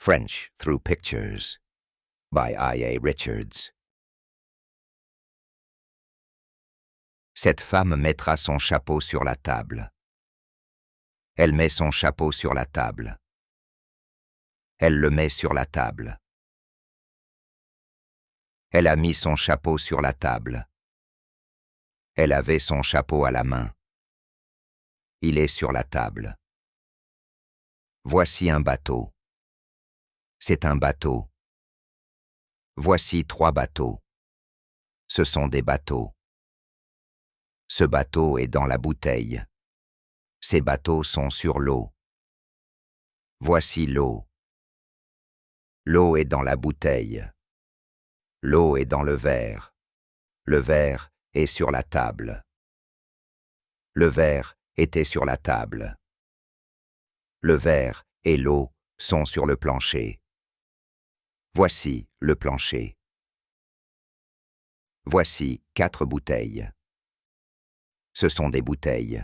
French Through Pictures by I.A. Richards. Cette femme mettra son chapeau sur la table. Elle met son chapeau sur la table. Elle le met sur la table. Elle a mis son chapeau sur la table. Elle avait son chapeau à la main. Il est sur la table. Voici un bateau. C'est un bateau. Voici 3 bateaux. Ce sont des bateaux. Ce bateau est dans la bouteille. Ces bateaux sont sur l'eau. Voici l'eau. L'eau est dans la bouteille. L'eau est dans le verre. Le verre est sur la table. Le verre était sur la table. Le verre et l'eau sont sur le plancher. Voici le plancher. Voici 4 bouteilles. Ce sont des bouteilles.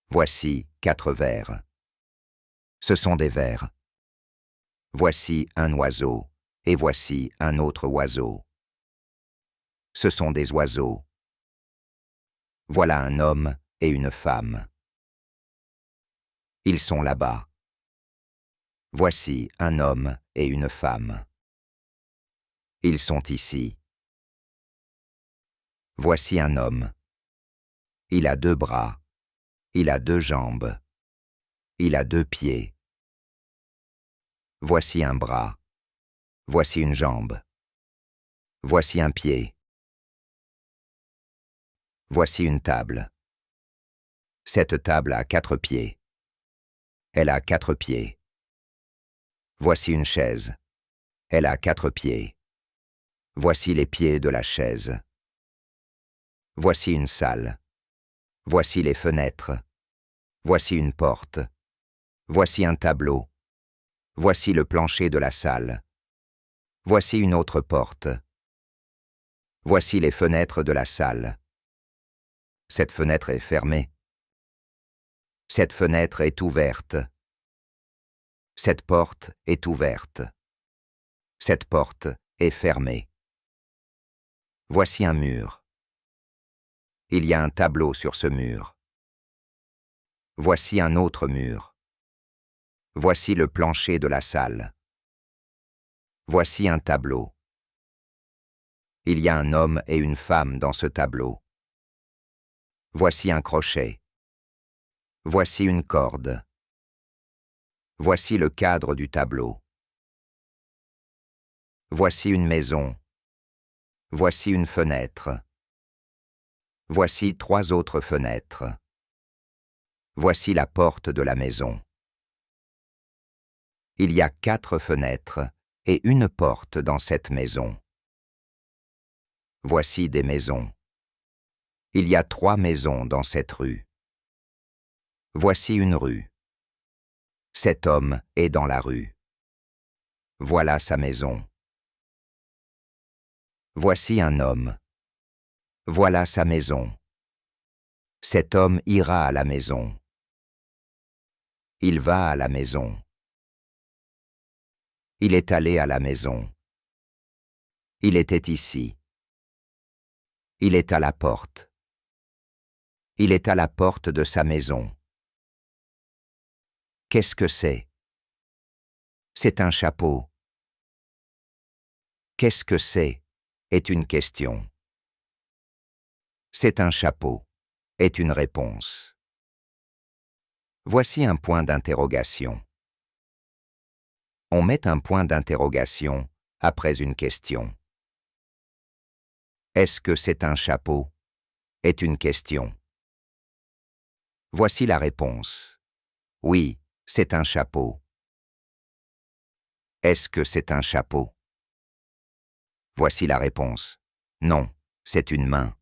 Voici 4 verres. Ce sont des verres. Voici un oiseau, et voici un autre oiseau. Ce sont des oiseaux. Voilà un homme et une femme. Ils sont là-bas. Voici un homme et une femme. Ils sont ici. Voici un homme. Il a 2 bras. Il a 2 jambes. Il a 2 pieds. Voici un bras. Voici une jambe. Voici un pied. Voici une table. Cette table a 4 pieds. Elle a 4 pieds. Voici une chaise. Elle a 4 pieds. Voici les pieds de la chaise. Voici une salle. Voici les fenêtres. Voici une porte. Voici un tableau. Voici le plancher de la salle. Voici une autre porte. Voici les fenêtres de la salle. Cette fenêtre est fermée. Cette fenêtre est ouverte. Cette porte est ouverte. Cette porte est fermée. Voici un mur. Il y a un tableau sur ce mur. Voici un autre mur. Voici le plancher de la salle. Voici un tableau. Il y a un homme et une femme dans ce tableau. Voici un crochet. Voici une corde. Voici le cadre du tableau. Voici une maison. Voici une fenêtre. Voici 3 autres fenêtres. Voici la porte de la maison. Il y a 4 fenêtres et une porte dans cette maison. Voici des maisons. Il y a 3 maisons dans cette rue. Voici une rue. Cet homme est dans la rue. Voilà sa maison. Voici un homme. Voilà sa maison. Cet homme ira à la maison. Il va à la maison. Il est allé à la maison. Il était ici. Il est à la porte. Il est à la porte de sa maison. Qu'est-ce que c'est? C'est un chapeau. Qu'est-ce que c'est? Est une question. C'est un chapeau. Est une réponse. Voici un point d'interrogation. On met un point d'interrogation après une question. Est-ce que c'est un chapeau? Est une question. Voici la réponse. Oui, c'est un chapeau. Est-ce que c'est un chapeau? Voici la réponse. Non, c'est une main.